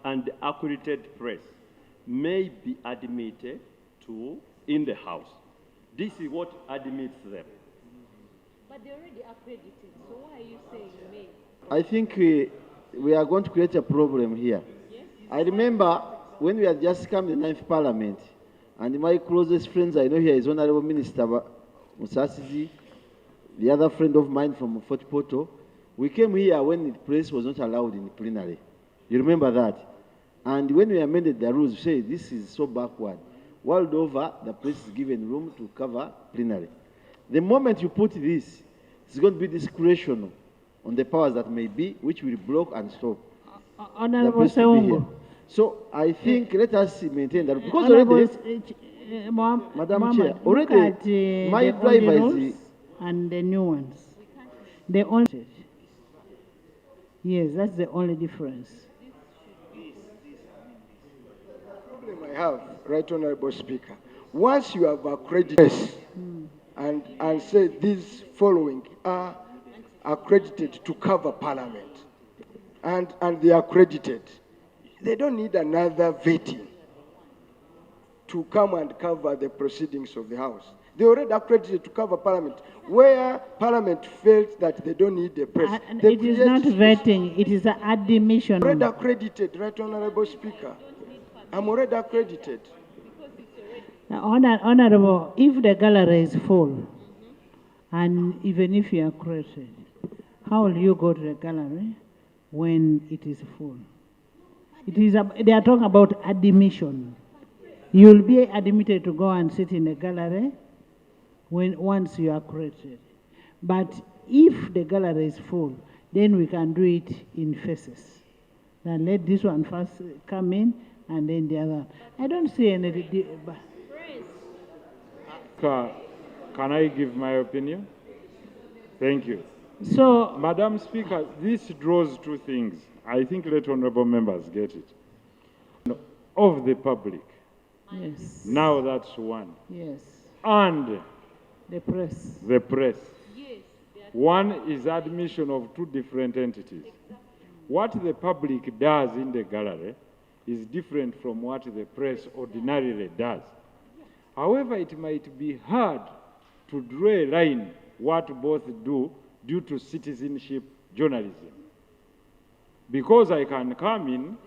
and accredited press may be admitted in the house. This is what admits them. But they're already accredited, so why are you saying may? I think we are going to create a problem here. Yes? I remember when we had just come to the 9th Parliament, and my closest friends I know here is Honorable Minister Musasizi, the other friend of mine from Fort Portal. We came here when the press was not allowed in the plenary. You remember that? And when we amended the rules, we said this is so backward. World over, the press is given room to cover plenary. The moment you put this, it's going to be discretional on the powers that may be, which will block and stop the press to be here. So I think let us maintain that, because already, Madam Chair, already my privacy and the new ones. The only, yes, that's the only difference. The problem I have, Right Honorable Speaker, once you have accredited and say these following are accredited to cover Parliament, and they are accredited, they don't need another vetting to come and cover the proceedings of the House. They already accredited to cover Parliament. Where Parliament felt that they don't need the press, it is not vetting, it is an admission. Already accredited, Right Honorable Speaker. I'm already accredited. Honorable, if the gallery is full, and even if you are accredited, how will you go to the gallery when it is full? They are talking about admission. You will be admitted to go and sit in the gallery once you are accredited. But if the gallery is full, then we can do it in phases. Then let this one first come in, and then the other. I don't see any. Can I give my opinion? Thank you. So, Madam Speaker, this draws two things. I think let honorable members get it. Of the public. yes. Now that's one. Yes. And The press. the press. Yes. One is admission of two different entities. What the public does in the gallery is different from what the press ordinarily does. However, it might be hard to draw a line what both do due to citizenship journalism. Because I can come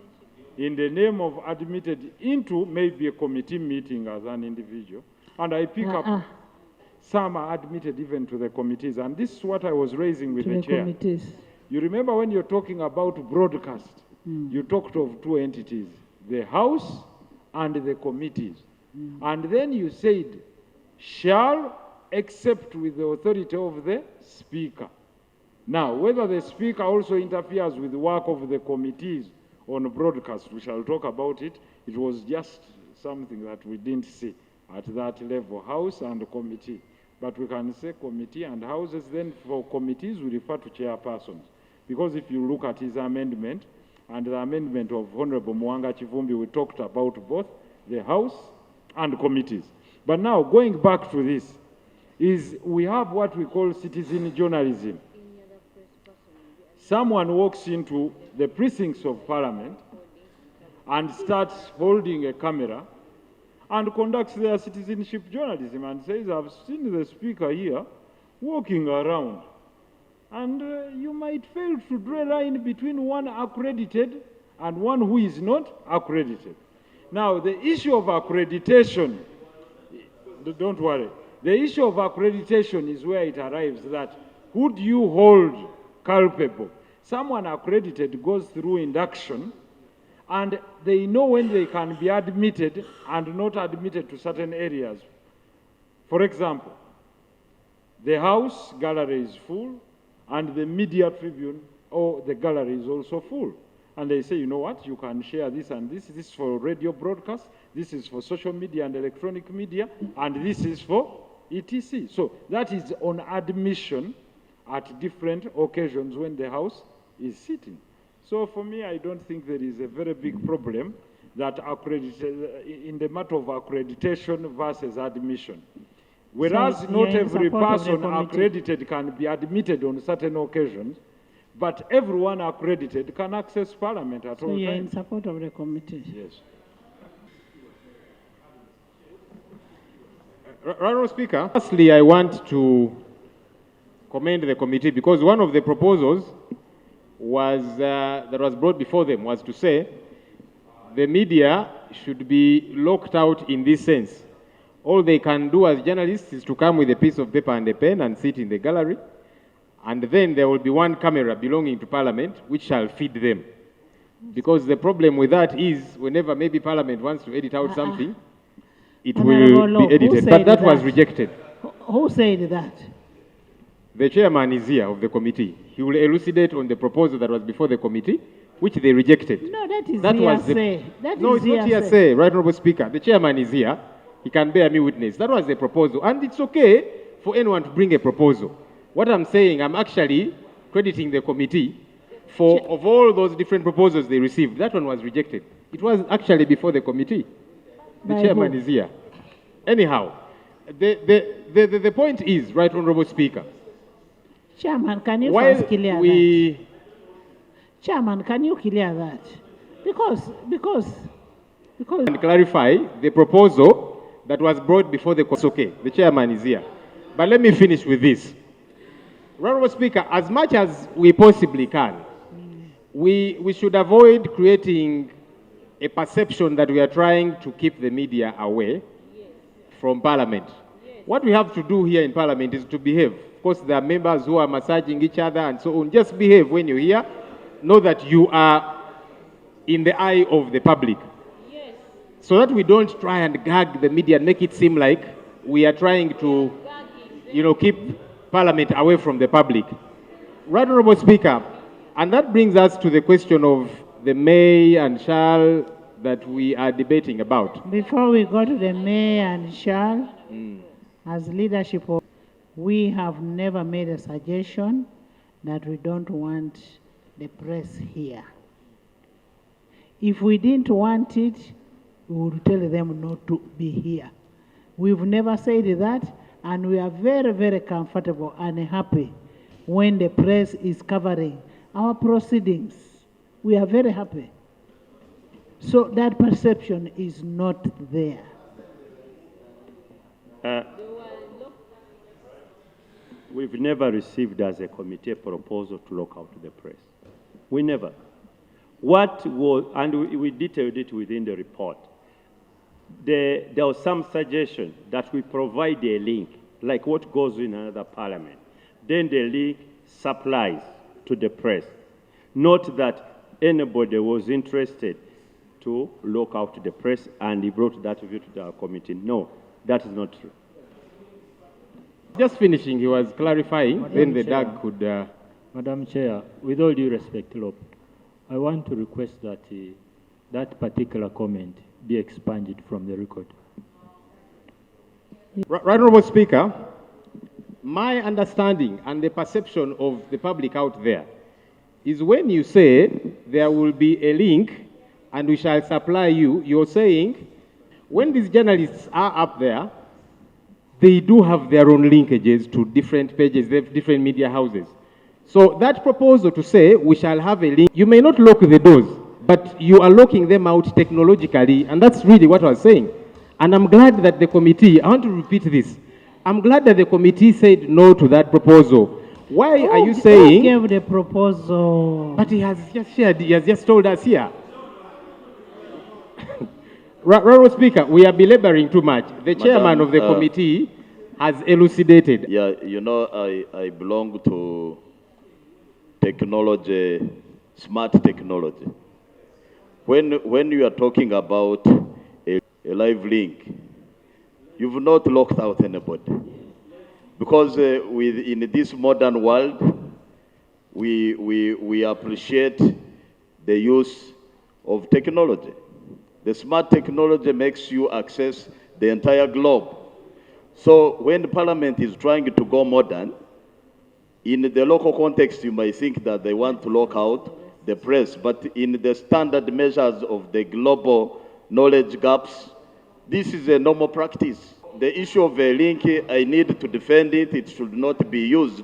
in the name of admitted into maybe a committee meeting as an individual, and I pick up, some are admitted even to the committees, and this is what I was raising with the chair. Committees. You remember when you're talking about broadcast, you talked of two entities, the House and the committees. And then you said, shall except with the authority of the Speaker. Now, whether the Speaker also interferes with the work of the committees on broadcast, we shall talk about it. It was just something that we didn't see at that level, House and committee. But we can say committee and houses. Then for committees, we refer to chairpersons. Because if you look at his amendment, and the amendment of Honorable Mwanga Chivumbi, we talked about both the House and committees. But now, going back to this, is we have what we call citizen journalism. Someone walks into the precincts of Parliament and starts holding a camera and conducts their citizenship journalism and says, I've seen the Speaker here walking around. And you might fail to draw a line between one accredited and one who is not accredited. Now, the issue of accreditation, don't worry, the issue of accreditation is where it arrives that who do you hold culpable? Someone accredited goes through induction, and they know when they can be admitted and not admitted to certain areas. For example, the House gallery is full, and the media tribune or the gallery is also full. And they say, you know what, you can share this and this. This is for radio broadcast, this is for social media and electronic media, and this is for ETC. So that is on admission at different occasions when the House is sitting. So for me, I don't think there is a very big problem that in the matter of accreditation versus admission. Whereas So, not in every support of the person committee. accredited can be admitted on certain occasions, but everyone accredited can access Parliament at So all you're in times. support of the committee? Yes. Honourable Speaker, firstly, I want to commend the committee because one of the proposals was that was brought before them was to say the media should be locked out in this sense. All they can do as journalists is to come with a piece of paper and a pen and sit in the gallery, and then there will be one camera belonging to Parliament which shall feed them. Because the problem with that is whenever maybe Parliament wants to edit out something, it Honourable will Law, be who edited. said But that was that? rejected. Who said that? The chairman is here of the committee. He will elucidate on the proposal that was before the committee, which they rejected. No, that is That was hearsay. That no, is it's not hearsay. hearsay, right, Honourable Speaker. The chairman is here. He can bear me witness. That was the proposal. And it's okay for anyone to bring a proposal. What I'm saying, I'm actually crediting the committee for, of all those different proposals they received, that one was rejected. It was actually before the committee. The By chairman who? is here. Anyhow, the point is, right, Honourable Speaker, Chairman, can you while first clear that? we Chairman, can you clear that? Because and clarify the proposal that was brought before the court. Okay, the chairman is here. But let me finish with this. Honourable Speaker, as much as we possibly can, we should avoid creating a perception that we are trying to keep the media away from Parliament. What we have to do here in Parliament is to behave. Of course, there are members who are massaging each other and so on. Just behave when you're here. Know that you are in the eye of the public. So that we don't try and gag the media and make it seem like we are trying to, keep Parliament away from the public. Right, Honourable Speaker, and that brings us to the question of the may and shall that we are debating about. before we go to the may and shall, as leadership, we have never made a suggestion that we don't want the press here. If we didn't want it, we would tell them not to be here. We've never said that, and we are very, very comfortable and happy when the press is covering our proceedings. We are very happy. So that perception is not there. We've never received as a committee a proposal to lock out the press. We never. What was, and we detailed it within the report. There was some suggestion that we provide a link, like what goes in another parliament. Then the link supplies to the press. Not that anybody was interested to lock out the press and he brought that view to our committee. No, that is not true. Just finishing, he was clarifying, then the Chair. DAG could... Madam Chair, with all due respect, Lop, I want to request that that particular comment be expunged from the record. Right, Honourable Speaker, my understanding and the perception of the public out there is when you say there will be a link and we shall supply you, you're saying when these journalists are up there, they do have their own linkages to different pages, they have different media houses. So that proposal to say we shall have a link, you may not lock the doors, but you are locking them out technologically, and that's really what I was saying. And I'm glad that the committee, I want to repeat this, I'm glad that the committee said no to that proposal. Why are you saying... Who gave the proposal? But he has just shared, he has just told us here. Honourable Speaker, we are belaboring too much. The chairman of the committee has elucidated. Yeah, you know, I belong to technology, smart technology. When you are talking about a live link, you've not locked out anybody. Because in this modern world, we appreciate the use of technology. The smart technology makes you access the entire globe. So when the Parliament is trying to go modern, in the local context, you might think that they want to lock out the press, but in the standard measures of the global knowledge gaps, this is a normal practice. The issue of a link, I need to defend it. It should not be used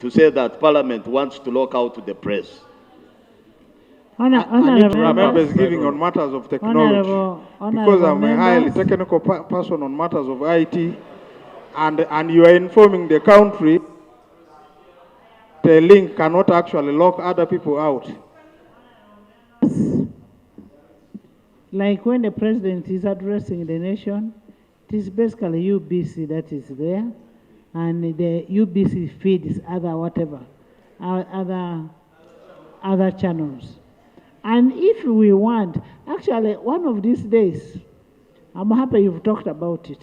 to say that Parliament wants to lock out the press. Honorable Members members, giving on matters of technology. Because I'm a highly members. technical person on matters of IT, and you are informing the country the link cannot actually lock other people out. Like when the president is addressing the nation, it is basically UBC that is there, and the UBC feeds other channels. And if we want, actually, one of these days, I'm happy you've talked about it.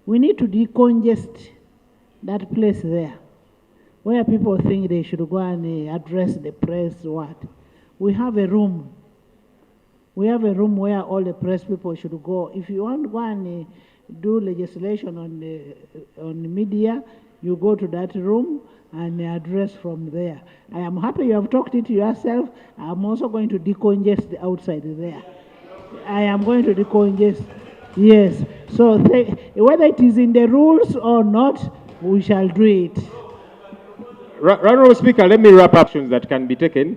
We need to decongest that place there, where people think they should go and address the press. What? We have a room. We have a room where all the press people should go. If you want to go and do legislation on the media, you go to that room and address from there. I am happy you have talked it yourself. I'm also going to decongest the outside there. I am going to decongest. Yes. So whether it is in the rules or not, we shall do it. Honorable Speaker, let me wrap up actions that can be taken.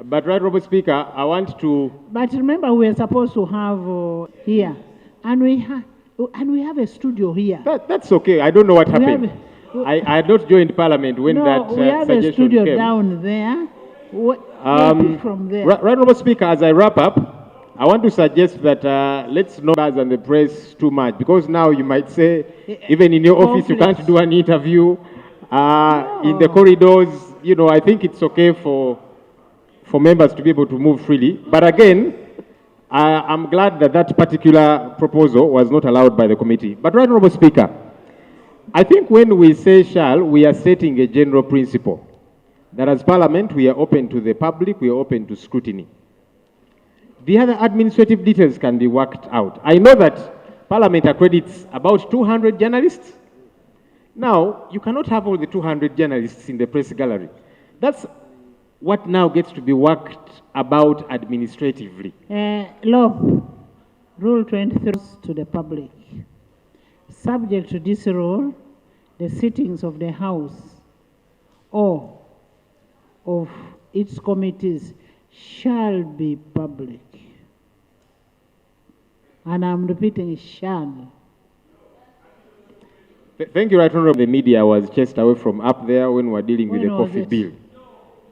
But, Honorable Speaker, I want to... But remember, we are supposed to have here, and we have a studio here. That's okay. I don't know what happened. I had not joined Parliament when that we have suggestion a studio came. down there. From there. Honorable Speaker, as I wrap up, I want to suggest that let's not buzz on the press too much, because now you might say, even in your office, you can't do an interview. In the corridors, you know, I think it's okay for members to be able to move freely. But again, I'm glad that that particular proposal was not allowed by the committee. But, Honorable Speaker, I think when we say shall, we are setting a general principle that as Parliament, we are open to the public, we are open to scrutiny. The other administrative details can be worked out. I know that Parliament accredits about 200 journalists. Now, you cannot have all the 200 journalists in the press gallery. That's what now gets to be worked about administratively. Law, Rule 23 to the public. Subject to this rule, the sittings of the House or of its committees shall be public. And I'm repeating, shall. Thank you, Right Honorable. The media was chased away from up there when we were dealing with the coffee bill.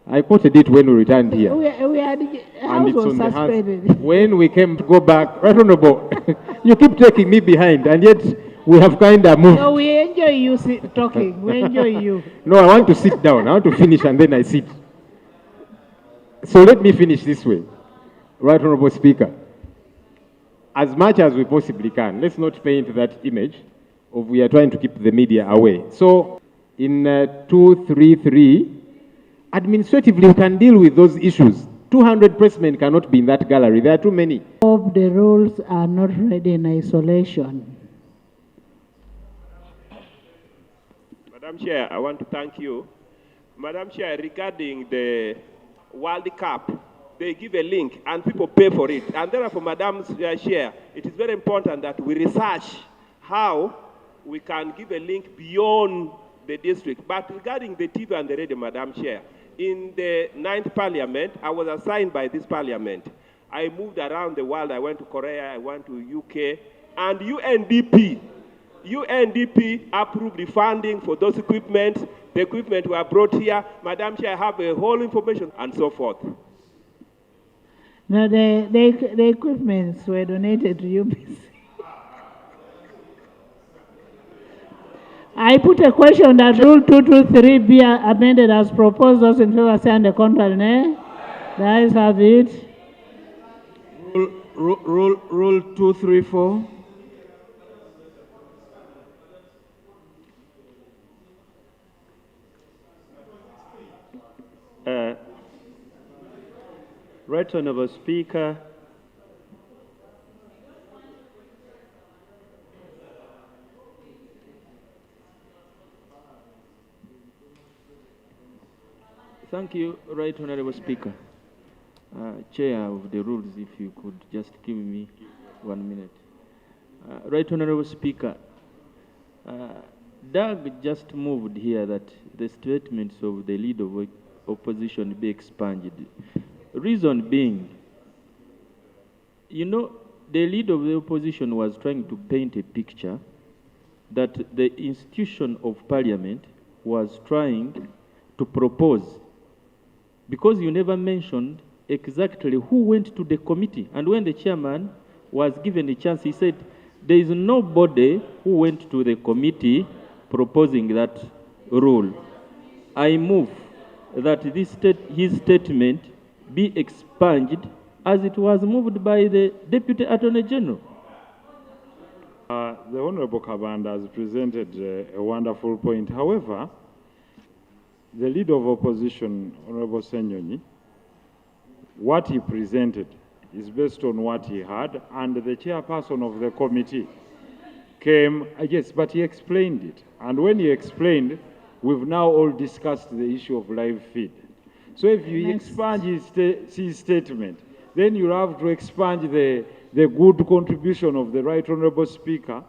I quoted it when we returned here. We had, and it's was on the suspended. hands. When we came to go back, Right Honorable, you keep taking me behind, and yet we have kind of moved. No, we enjoy you talking. We enjoy you. No, I want to sit down. I want to finish, and then I sit. So let me finish this way. Right Honorable Speaker, as much as we possibly can, let's not paint that image of we are trying to keep the media away. So in 233, administratively, we can deal with those issues. 200 pressmen cannot be in that gallery. There are too many. Hope the rules are not read in isolation. Madam Chair, I want to thank you. Madam Chair, regarding the World Cup, they give a link and people pay for it. And therefore, Madam Chair, it is very important that we research how we can give a link beyond the district. But regarding the TV and the radio, Madam Chair, in the 9th Parliament, I was assigned by this Parliament. I moved around the world. I went to Korea, I went to UK, and UNDP approved the funding for those equipment. The equipment were brought here. Madam Chair, I have a whole information and so forth. No, the equipments were donated to UBC. I put a question that Rule 223 be amended as proposed. Those in favor say on the contrary, nay? The ayes have it. Rule 234. Right Honorable Speaker, Thank you, Right Honorable Speaker. Chair of the rules, if you could just give me 1 minute. Right Honorable Speaker, Doug just moved here that the statements of the leader of opposition be expunged. Reason being, you know, the leader of the opposition was trying to paint a picture that the institution of parliament was trying to propose, because you never mentioned exactly who went to the committee. And when the chairman was given a chance, he said, there is nobody who went to the committee proposing that rule. I move that his statement be expunged as it was moved by the Deputy Attorney General. The Honorable Kabanda has presented a wonderful point. However, the leader of opposition, Honorable Senyonyi, what he presented is based on what he had, and the chairperson of the committee came, yes, but he explained it. And when he explained, we've now all discussed the issue of live feed. So if you expunge his statement, then you have to expunge the good contribution of the Right Honorable Speaker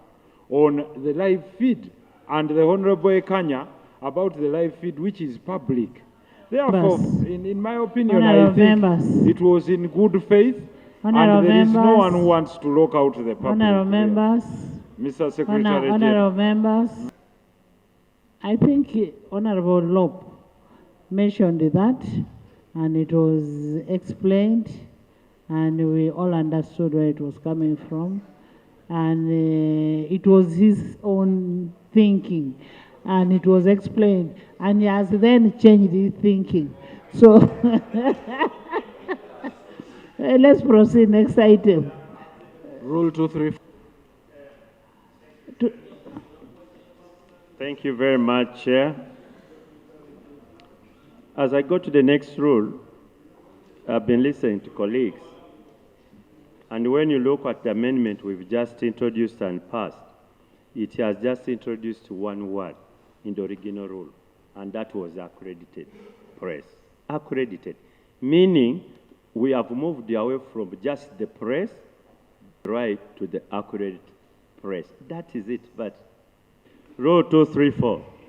on the live feed and the Honorable Ekanya about the live feed, which is public. Therefore, in my opinion, I think it was in good faith, and there is no one who wants to lock out the public. Honorable members, Mr. Secretary Honorable members, I think Honorable Lope mentioned that, and it was explained, and we all understood where it was coming from, and it was his own thinking, and it was explained, and he has then changed his thinking. So let's proceed. Next item. Rule 234. Thank you very much, Chair. As I go to the next rule, I've been listening to colleagues. And when you look at the amendment we've just introduced and passed, it has just introduced one word in the original rule, and that was accredited press. Accredited, meaning we have moved away from just the press right to the accredited press. That is it. But Rule 234,